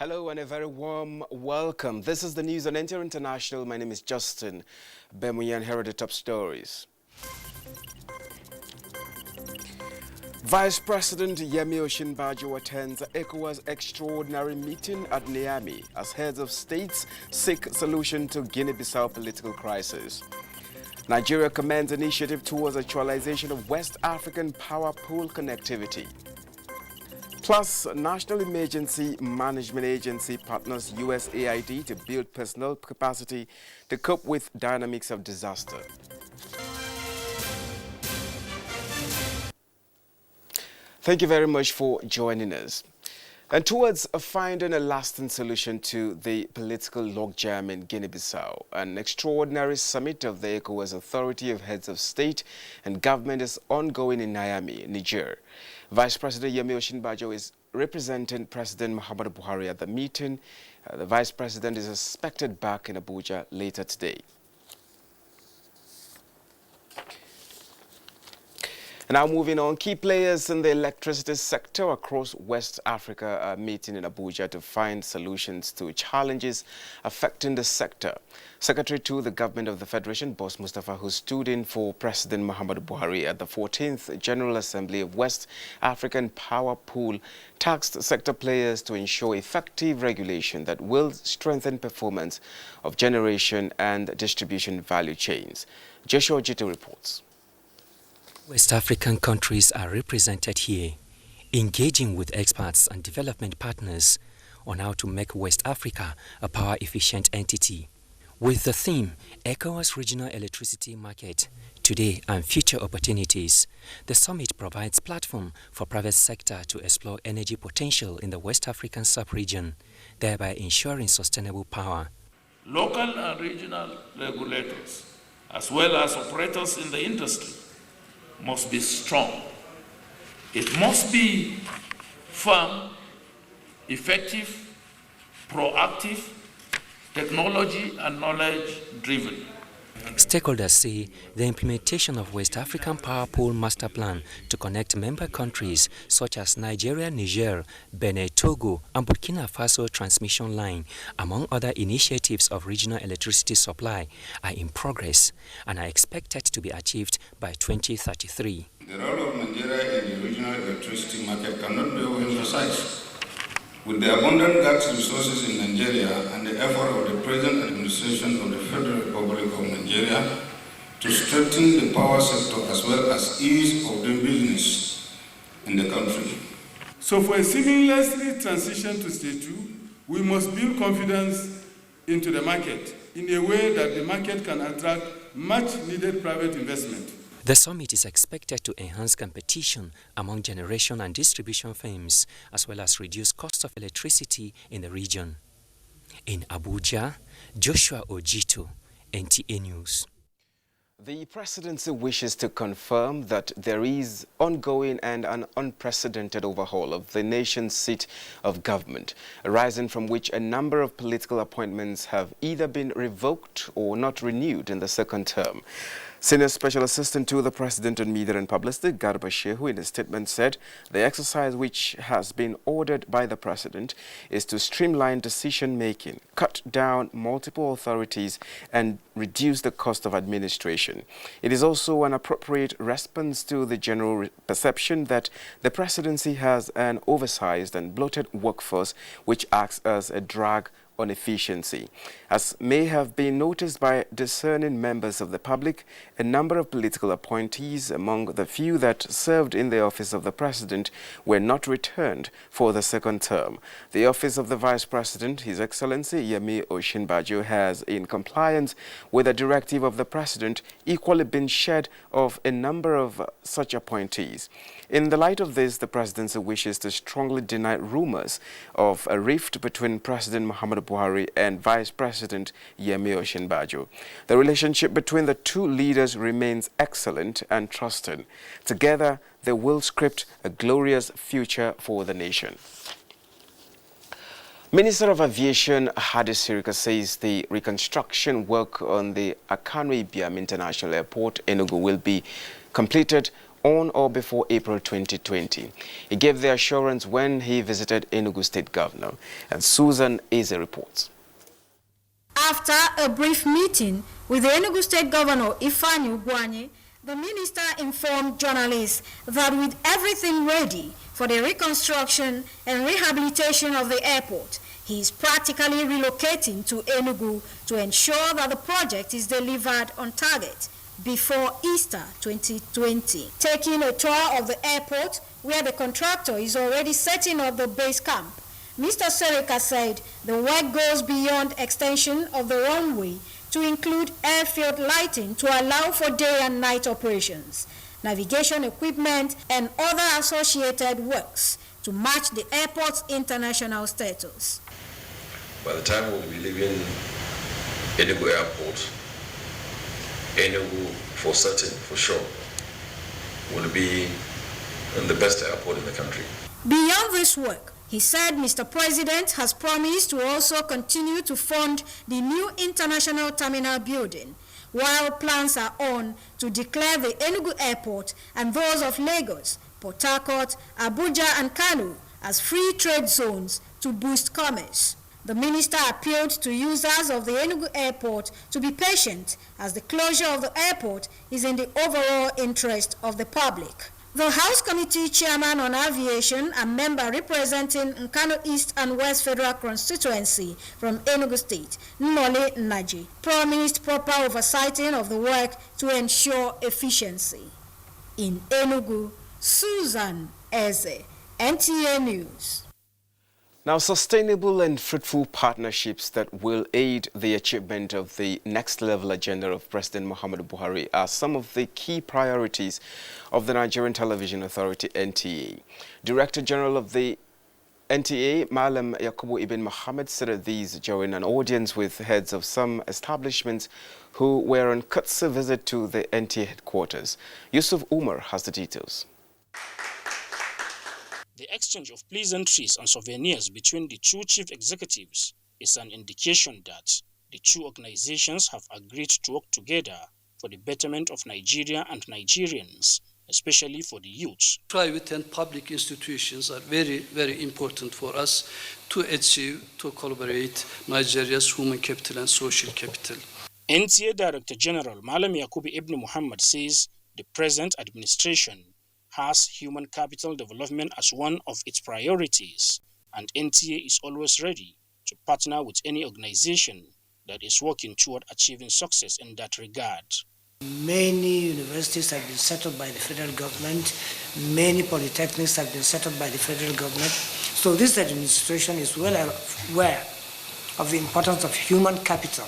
Hello and a very warm welcome. This is the news on NTR International. My name is Justin Bemuyan. Here are the top stories. Vice President Yemi Osinbajo attends ECOWAS extraordinary meeting at Niamey as heads of states seek solution to Guinea-Bissau political crisis. Nigeria commends initiative towards actualization of West African power pool connectivity. Plus, National Emergency Management Agency partners USAID to build personnel capacity to cope with dynamics of disaster. Thank you very much for joining us. And towards finding a lasting solution to the political logjam in Guinea-Bissau, an extraordinary summit of the ECOWAS Authority of Heads of State and Government is ongoing in Niamey, Niger. Vice President Yemi Osinbajo is representing President Muhammadu Buhari at the meeting. The Vice President is expected back in Abuja later today. Now moving on, key players in the electricity sector across West Africa are meeting in Abuja to find solutions to challenges affecting the sector. Secretary to the Government of the Federation, Boss Mustafa, who stood in for President Muhammadu Buhari at the 14th General Assembly of West African Power Pool, tasked sector players to ensure effective regulation that will strengthen performance of generation and distribution value chains. Joshua Jito reports. West African countries are represented here, engaging with experts and development partners on how to make West Africa a power-efficient entity. With the theme, ECOWAS Regional Electricity Market, Today and Future Opportunities, the summit provides platform for private sector to explore energy potential in the West African sub-region, thereby ensuring sustainable power. Local and regional regulators, as well as operators in the industry, must be strong. It must be firm, effective, proactive, technology and knowledge driven. Stakeholders say the implementation of West African Power Pool Master Plan to connect member countries such as Nigeria, Niger, Benin, Togo and Burkina Faso transmission line, among other initiatives of regional electricity supply, are in progress and are expected to be achieved by 2033. The role of Nigeria in the regional electricity market cannot be overemphasized. With the abundant gas resources in Nigeria and the effort of the present administration of the Federal Republic of Nigeria to strengthen the power sector as well as ease of doing business in the country. So for a seamlessly transition to stage 2, we must build confidence into the market in a way that the market can attract much needed private investment. The summit is expected to enhance competition among generation and distribution firms, as well as reduce cost of electricity in the region. In Abuja, Joshua Ojito, NTA News. The presidency wishes to confirm that there is ongoing and an unprecedented overhaul of the nation's seat of government, arising from which a number of political appointments have either been revoked or not renewed in the second term. Senior Special Assistant to the President on Media and Publicity, Garba Shehu, in a statement said the exercise which has been ordered by the President is to streamline decision-making, cut down multiple authorities and reduce the cost of administration. It is also an appropriate response to the general perception that the Presidency has an oversized and bloated workforce which acts as a drag on efficiency. As may have been noticed by discerning members of the public, a number of political appointees among the few that served in the office of the President were not returned for the second term. The office of the Vice President, His Excellency Yemi Osinbajo, has, in compliance with a directive of the President, equally been shed of a number of such appointees. In the light of this, the Presidency wishes to strongly deny rumors of a rift between President Muhammadu Buhari and Vice President Yemi Osinbajo. The relationship between the two leaders remains excellent and trusted. Together, they will script a glorious future for the nation. Minister of Aviation Hadi Sirika says the reconstruction work on the Akanu Ibiam International Airport, Enugu, will be completed on or before April 2020. He gave the assurance when he visited Enugu State Governor. And Susan Eze reports. After a brief meeting with the Enugu State Governor Ifeanyi Ugwuanyi, the minister informed journalists that with everything ready for the reconstruction and rehabilitation of the airport, he is practically relocating to Enugu to ensure that the project is delivered on target before Easter 2020. Taking a tour of the airport, where the contractor is already setting up the base camp, Mr. Serika said the work goes beyond extension of the runway to include airfield lighting to allow for day and night operations, navigation equipment, and other associated works to match the airport's international status. By the time we'll be leaving Enugu Airport, Enugu for certain, for sure, will be the best airport in the country. Beyond this work, he said Mr. President has promised to also continue to fund the new international terminal building, while plans are on to declare the Enugu Airport and those of Lagos, Port Harcourt, Abuja, and Kano as free trade zones to boost commerce. The minister appealed to users of the Enugu Airport to be patient, as the closure of the airport is in the overall interest of the public. The House Committee Chairman on Aviation and member representing Nkano East and West Federal Constituency from Enugu State, Nnole Nnaji, promised proper oversighting of the work to ensure efficiency. In Enugu, Susan Eze, NTA News. Now, sustainable and fruitful partnerships that will aid the achievement of the next level agenda of President Muhammadu Buhari are some of the key priorities of the Nigerian Television Authority, NTA. Director General of the NTA, Malam Yakubu Ibn Mohammed, said these during an audience with heads of some establishments who were on courtesy visit to the NTA headquarters. Yusuf Umar has the details. The exchange of pleasantries and souvenirs between the two chief executives is an indication that the two organizations have agreed to work together for the betterment of Nigeria and Nigerians, especially for the youth. Private and public institutions are very, very important for us to achieve, to collaborate Nigeria's human capital and social capital. NTA Director General Malam Yakubu Ibn Muhammad says the present administration has human capital development as one of its priorities, and NTA is always ready to partner with any organization that is working toward achieving success in that regard. Many universities have been set up by the federal government. Many polytechnics have been set up by the federal government. So this administration is well aware of the importance of human capital.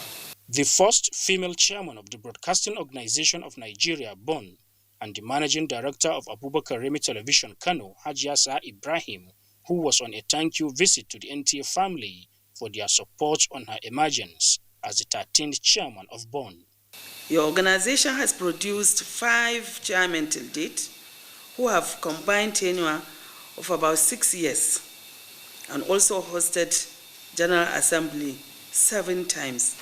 The first female chairman of the Broadcasting Organization of Nigeria, BON, and the managing director of Abubakar Remi Television Kano, Hajiya Sa Ibrahim, who was on a thank you visit to the NTA family for their support on her emergence as the 13th chairman of BON. Your organization has produced 5 chairmen till date who have combined tenure of about 6 years and also hosted General Assembly 7 times,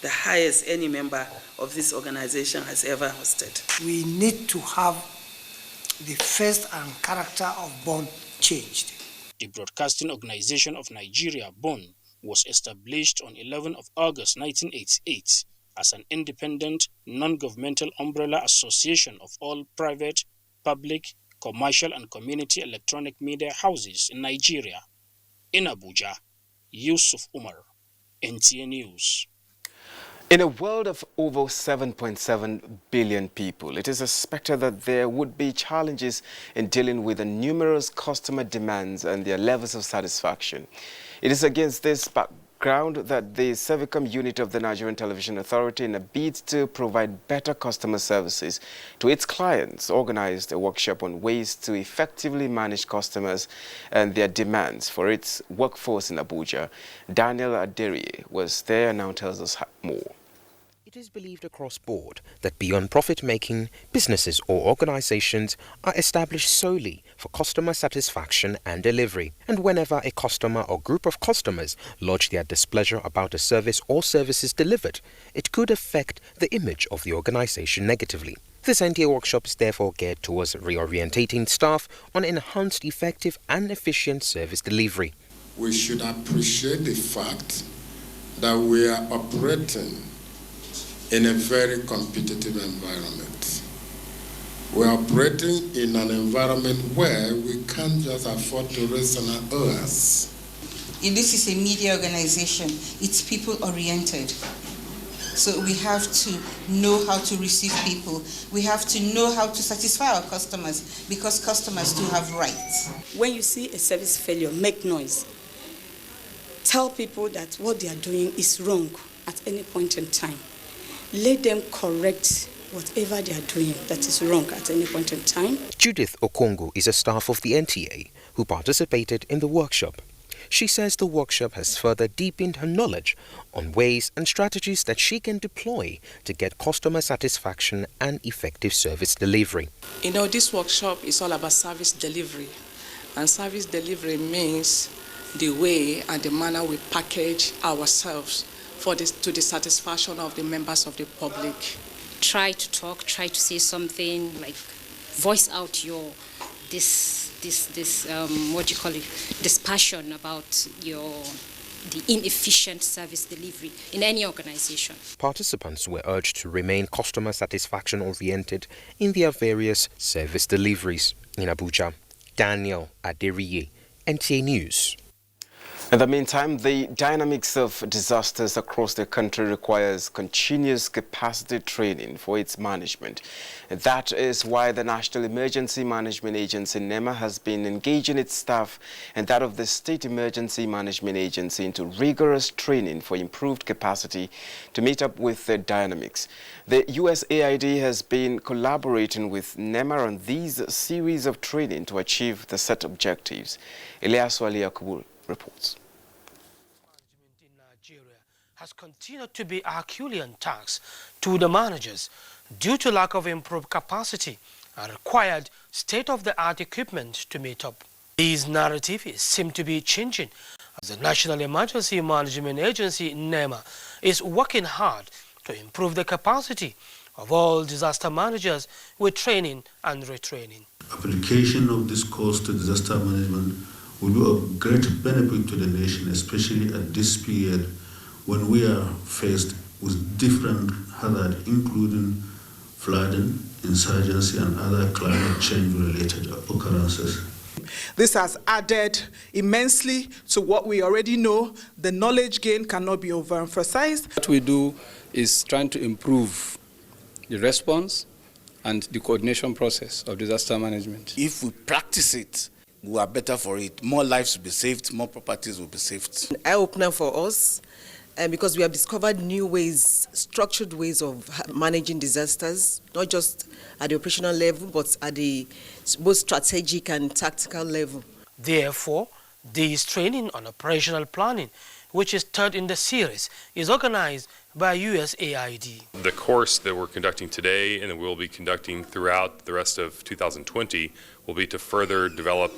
the highest any member of this organization has ever hosted. We need to have the face and character of BON changed. The Broadcasting Organization of Nigeria, BON, was established on 11 of August 1988 as an independent, non-governmental umbrella association of all private, public, commercial and community electronic media houses in Nigeria. In Abuja, Yusuf Umar, NTA News. In a world of over 7.7 billion people, it is expected that there would be challenges in dealing with the numerous customer demands and their levels of satisfaction. It is against this background that the Servicom unit of the Nigerian Television Authority, in a bid to provide better customer services to its clients, organized a workshop on ways to effectively manage customers and their demands for its workforce in Abuja. Daniel Aderie was there and now tells us more. It is believed across board that beyond profit-making, businesses or organizations are established solely for customer satisfaction and delivery. And whenever a customer or group of customers lodge their displeasure about a service or services delivered, it could affect the image of the organization negatively. This NTA workshop is therefore geared towards reorientating staff on enhanced, effective and efficient service delivery. We should appreciate the fact that we are operating in a very competitive environment. We are operating in an environment where we can't just afford to rest on our oars. This is a media organization. It's people-oriented. So we have to know how to receive people. We have to know how to satisfy our customers, because customers do have rights. When you see a service failure, make noise. Tell people that what they are doing is wrong at any point in time. Let them correct whatever they are doing that is wrong at any point in time. Judith Okongo is a staff of the NTA who participated in the workshop. She says the workshop has further deepened her knowledge on ways and strategies that she can deploy to get customer satisfaction and effective service delivery. This workshop is all about service delivery. And service delivery means the way and the manner we package ourselves to the satisfaction of the members of the public. Try to talk, try to say something, like voice out your this passion about the inefficient service delivery in any organization. Participants were urged to remain customer satisfaction oriented in their various service deliveries. In Abuja, Daniel Aderiye, NTA News. In the meantime, the dynamics of disasters across the country requires continuous capacity training for its management. And that is why the National Emergency Management Agency, NEMA, has been engaging its staff and that of the State Emergency Management Agency into rigorous training for improved capacity to meet up with the dynamics. The USAID has been collaborating with NEMA on these series of training to achieve the set objectives. Eliasu Aliyakubu reports. Management in Nigeria has continued to be a Herculean task to the managers due to lack of improved capacity and required state-of-the-art equipment to meet up. These narratives seem to be changing as the National Emergency Management Agency, NEMA, is working hard to improve the capacity of all disaster managers with training and retraining. Application of this course to disaster management will be of great benefit to the nation, especially at this period when we are faced with different hazards, including flooding, insurgency, and other climate change-related occurrences. This has added immensely to what we already know. The knowledge gain cannot be overemphasized. What we do is trying to improve the response and the coordination process of disaster management. If we practice it, we are better for it. More lives will be saved, more properties will be saved. An eye-opener for us, because we have discovered new ways, structured ways of managing disasters, not just at the operational level, but at the both strategic and tactical level. Therefore, this training on operational planning, which is third in the series, is organized by USAID. The course that we're conducting today and that we'll be conducting throughout the rest of 2020 will be to further develop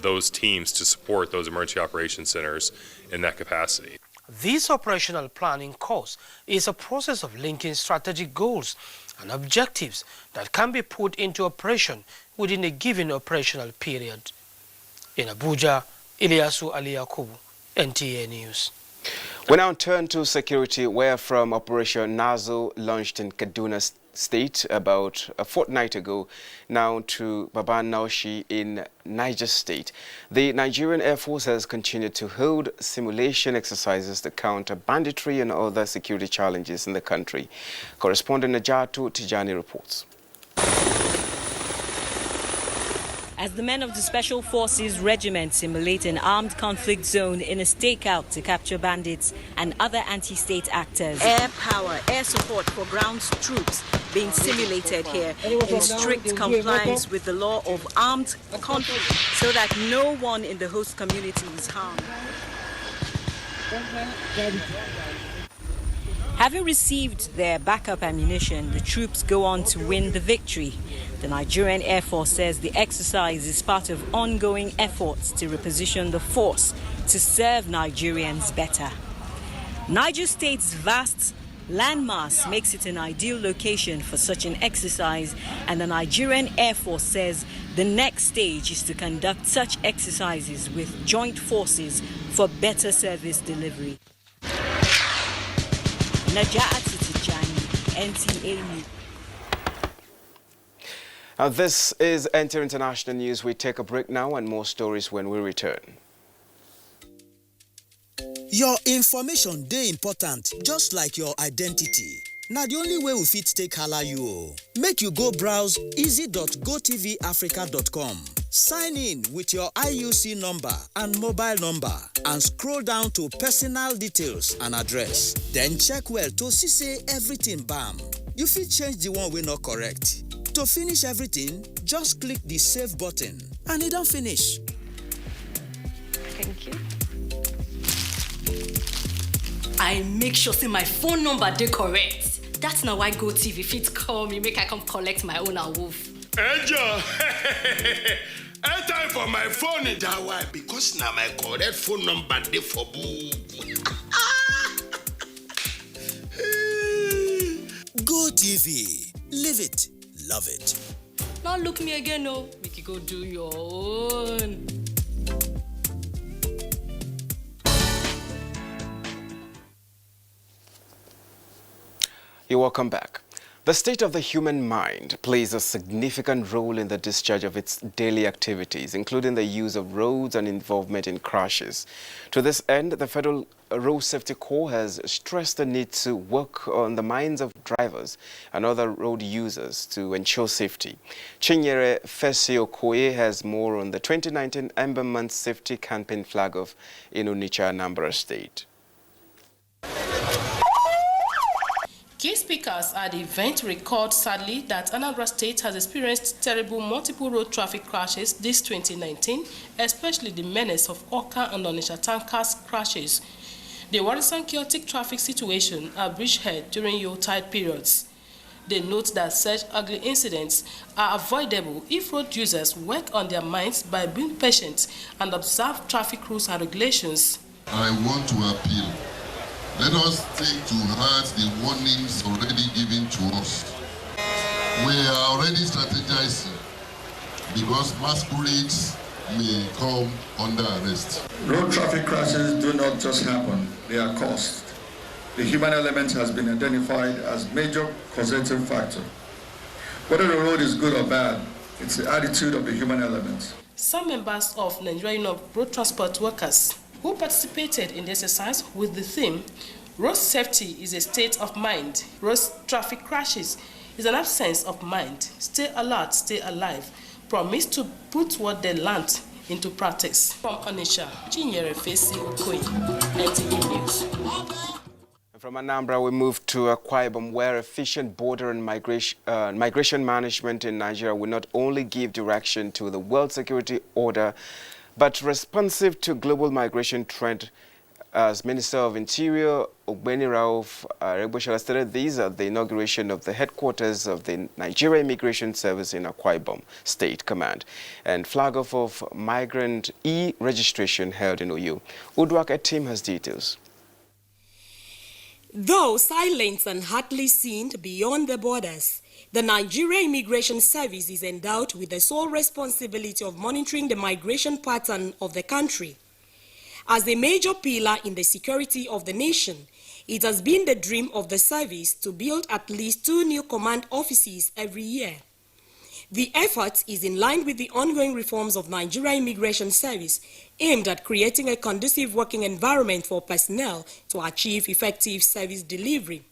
those teams to support those emergency operations centers in that capacity. This operational planning course is a process of linking strategic goals and objectives that can be put into operation within a given operational period. In Abuja, Eliasu Aliyakubu, NTA News. We now turn to security, where from Operation Nazo, launched in Kaduna State about a fortnight ago, now to Baba Naushi in Niger State. The Nigerian Air Force has continued to hold simulation exercises to counter banditry and other security challenges in the country. Correspondent Najatu Tijani reports. As the men of the Special Forces Regiment simulate an armed conflict zone in a stakeout to capture bandits and other anti-state actors. Air power, air support for ground troops being simulated here in strict compliance with the law of armed conflict so that no one in the host community is harmed. Having received their backup ammunition, the troops go on to win the victory. The Nigerian Air Force says the exercise is part of ongoing efforts to reposition the force to serve Nigerians better. Niger State's vast Landmass makes it an ideal location for such an exercise, and the Nigerian Air Force says the next stage is to conduct such exercises with joint forces for better service delivery. Najat Tijani, NTA News. This is Enter International News. We take a break now and more stories when we return. Your information dey important, just like your identity. Now the only way we fit take hala you o. Make you go browse easy.gotvafrica.com. Sign in with your IUC number and mobile number and scroll down to personal details and address. Then check well to see say everything bam. You fit change the one wey not correct. To finish everything, just click the save button and it don't finish. Thank you. I make sure say my phone number dey correct. That's now why GoTV fit call me make I come collect my own awoof. Angel, time for my phone in that way because now my correct phone number dey for book. GoTV, live it, love it. Now look me again, no. Make you go do your own. You're welcome back. The state of the human mind plays a significant role in the discharge of its daily activities, including the use of roads and involvement in crashes. To this end, the Federal Road Safety Corps has stressed the need to work on the minds of drivers and other road users to ensure safety. Chinyere Fesio-Koye has more on the 2019 Ember Month Safety Campaign flag off in Onitsha, Anambra State. Key speakers at the event record sadly that Anambra State has experienced terrible multiple road traffic crashes this 2019, especially the menace of Oka and Onitsha tankers crashes. The worrisome chaotic traffic situation are bridgehead during Yuletide periods. They note that such ugly incidents are avoidable if road users work on their minds by being patient and observe traffic rules and regulations. I want to appeal. Let us take to heart the warnings already given to us. We are already strategizing because masquerades may come under arrest. Road traffic crashes do not just happen, they are caused. The human element has been identified as major causative factor. Whether the road is good or bad, it's the attitude of the human element. Some members of Nigerian Union of Road Transport Workers who participated in the exercise with the theme, Road Safety is a State of Mind. Road Traffic Crashes is an absence of mind. Stay alert, stay alive. Promise to put what they learned into practice. From Onitsha, Chinyere Fesio-Koye, NTA News. From Anambra, we move to Akwa Ibom, where efficient border and migration management in Nigeria will not only give direction to the world security order, but responsive to global migration trend. As Minister of Interior Ogbeni Rauf Aregbesola stated these at the inauguration of the headquarters of the Nigeria Immigration Service in Akwa Ibom State Command and flag off of migrant e-registration held in Oyo. Udwak Etim has details. Though silent and hardly seen beyond the borders, the Nigeria Immigration Service is endowed with the sole responsibility of monitoring the migration pattern of the country. As a major pillar in the security of the nation, it has been the dream of the service to build at least 2 new command offices every year. The effort is in line with the ongoing reforms of Nigeria Immigration Service, aimed at creating a conducive working environment for personnel to achieve effective service delivery.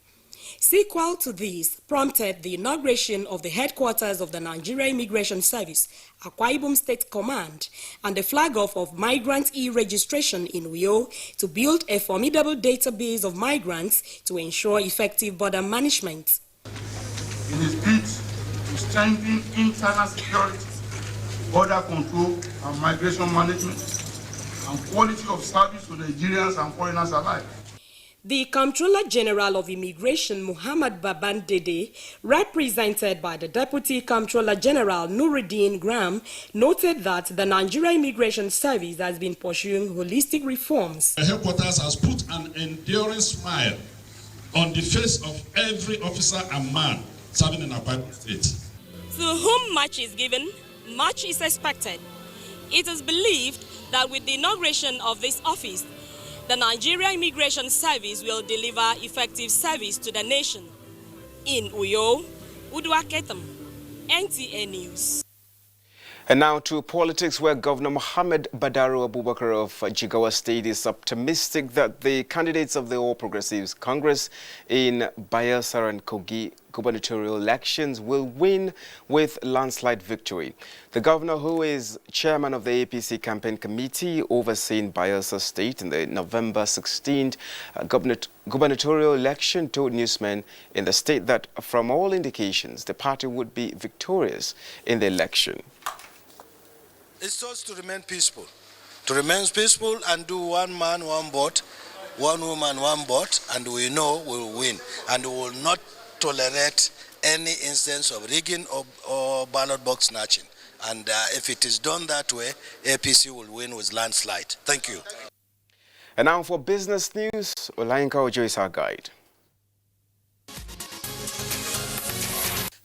Sequel to this prompted the inauguration of the headquarters of the Nigeria Immigration Service, Akwa Ibom State Command, and the flag-off of migrant e-registration in Uyo to build a formidable database of migrants to ensure effective border management. In his bid to strengthen internal security, border control and migration management, and quality of service to Nigerians and foreigners alike. The Comptroller General of Immigration, Muhammad Baban Dede, represented by the Deputy Comptroller General Nuruddin Graham, noted that the Nigeria Immigration Service has been pursuing holistic reforms. The headquarters has put an enduring smile on the face of every officer and man serving in Akwa State. To whom much is given, much is expected. It is believed that with the inauguration of this office, the Nigeria Immigration Service will deliver effective service to the nation. In Uyo, Udwa Ketam, NTA News. And now to politics, where Governor Mohammed Badaro Abubakar of Jigawa State is optimistic that the candidates of the All Progressives Congress in Bayelsa and Kogi gubernatorial elections will win with landslide victory. The governor, who is chairman of the APC campaign committee overseeing Bayelsa State in the November 16th gubernatorial election, told newsmen in the state that from all indications, the party would be victorious in the election. It's just to remain peaceful. To remain peaceful and do one man, one vote, one woman, one vote, and we know we'll win. And we will not tolerate any instance of rigging or ballot box snatching. And if it is done that way, APC will win with landslide. Thank you. And now for business news, Olainka Ojo is our guide.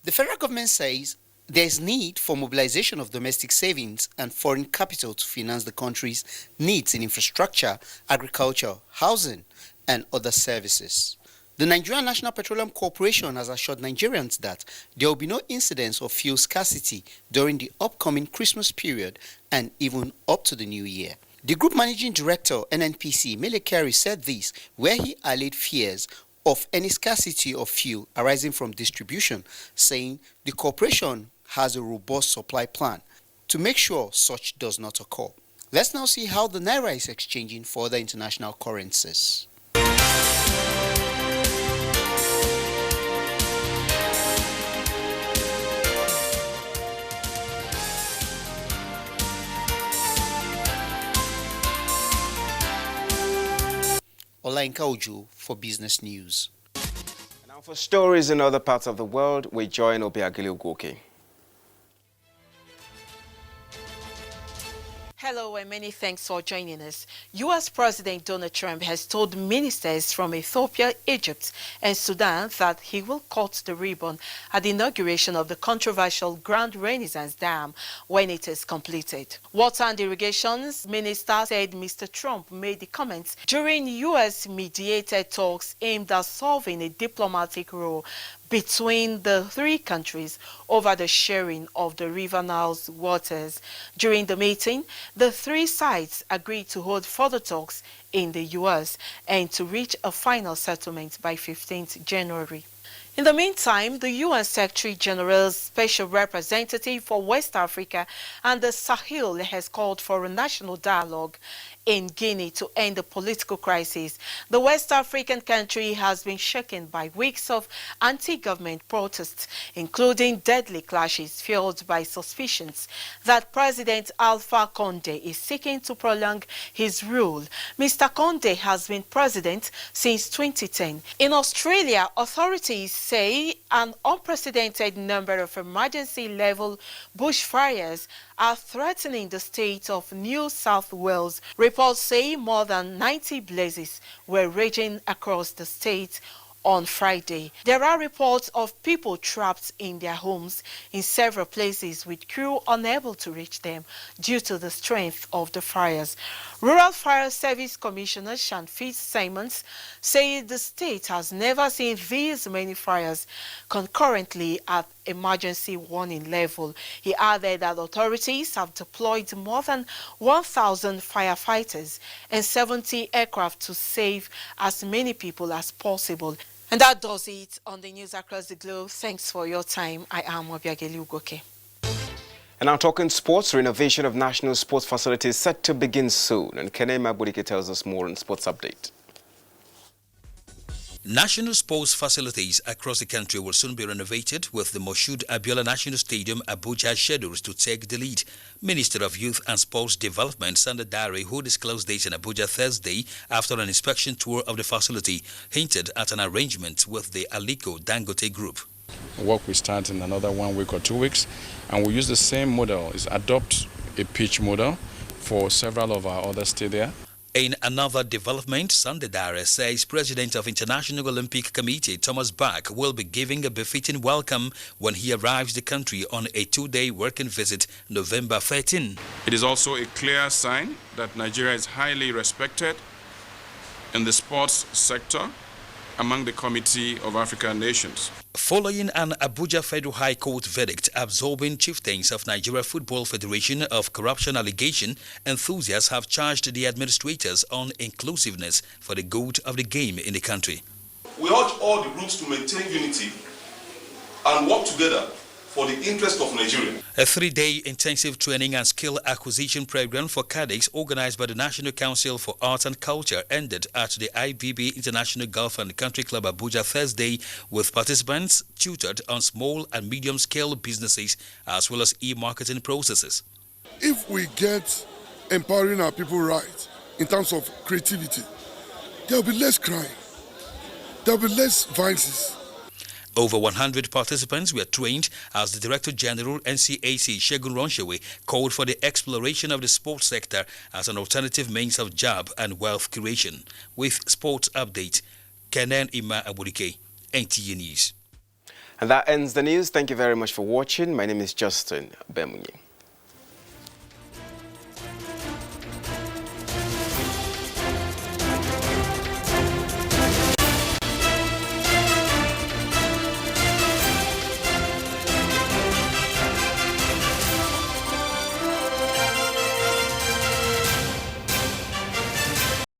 The federal government says there is need for mobilization of domestic savings and foreign capital to finance the country's needs in infrastructure, agriculture, housing, and other services. The Nigerian National Petroleum Corporation has assured Nigerians that there will be no incidents of fuel scarcity during the upcoming Christmas period and even up to the new year. The Group Managing Director, NNPC, Mele Kyari, said this where he allayed fears of any scarcity of fuel arising from distribution, saying the corporation has a robust supply plan to make sure such does not occur. Let's now see how the Naira is exchanging for other international currencies. Olainka Ojo for Business News. And now for stories in other parts of the world, we join Obiageli Ugoke. Hello and many thanks for joining us. U.S. President Donald Trump has told ministers from Ethiopia, Egypt, and Sudan that he will cut the ribbon at the inauguration of the controversial Grand Renaissance Dam when it is completed. Water and Irrigation Minister said Mr. Trump made the comments during U.S.-mediated talks aimed at solving a diplomatic row between the three countries over the sharing of the River Nile's waters. During the meeting, the three sides agreed to hold further talks in the U.S. and to reach a final settlement by 15th January. In the meantime, the UN Secretary General's Special Representative for West Africa and the Sahel has called for a national dialogue in Guinea to end the political crisis. The West African country has been shaken by weeks of anti-government protests, including deadly clashes fueled by suspicions that President Alpha Condé is seeking to prolong his rule. Mr. Condé has been president since 2010. In Australia, authorities say an unprecedented number of emergency-level bushfires are threatening the state of New South Wales. Reports say more than 90 blazes were raging across the state on Friday. There are reports of people trapped in their homes in several places with crew unable to reach them due to the strength of the fires. Rural Fire Service Commissioner Shanfit Simons said the state has never seen these many fires concurrently at emergency warning level. He added that authorities have deployed more than 1,000 firefighters and 70 aircraft to save as many people as possible. And that does it on the news across the globe. Thanks for your time. I am Obiageli Ugoke. And now talking sports, renovation of national sports facilities set to begin soon. And Kenema Budike tells us more on Sports Update. National sports facilities across the country will soon be renovated, with the Moshood Abiola National Stadium, Abuja, scheduled to take the lead. Minister of Youth and Sports Development, Sanda Dare, who disclosed this in Abuja Thursday after an inspection tour of the facility, hinted at an arrangement with the Aliko Dangote Group. Work will start in another 1 week or 2 weeks, and we use the same model, is adopt a pitch model for several of our other stadia. In another development, Sunday Dare says President of International Olympic Committee Thomas Bach will be giving a befitting welcome when he arrives the country on a 2-day working visit November 13. It is also a clear sign that Nigeria is highly respected in the sports sector among the Committee of African Nations. Following an Abuja Federal High Court verdict absolving chieftains of Nigeria Football Federation of corruption allegation, enthusiasts have charged the administrators on inclusiveness for the good of the game in the country. We urge all the groups to maintain unity and work together for the interest of Nigeria. A 3-day intensive training and skill acquisition program for cadets organized by the National Council for Arts and Culture ended at the IBB International Golf and Country Club Abuja Thursday, with participants tutored on small and medium-scale businesses as well as e-marketing processes. If we get empowering our people right in terms of creativity, there will be less crime, there will be less vices. Over 100 participants were trained as the Director General NCAC Segun Ronshawe called for the exploration of the sports sector as an alternative means of job and wealth creation. With Sports Update, Kenan Ima Aburike, NTA News. And that ends the news. Thank you very much for watching. My name is Justin Bemunyi.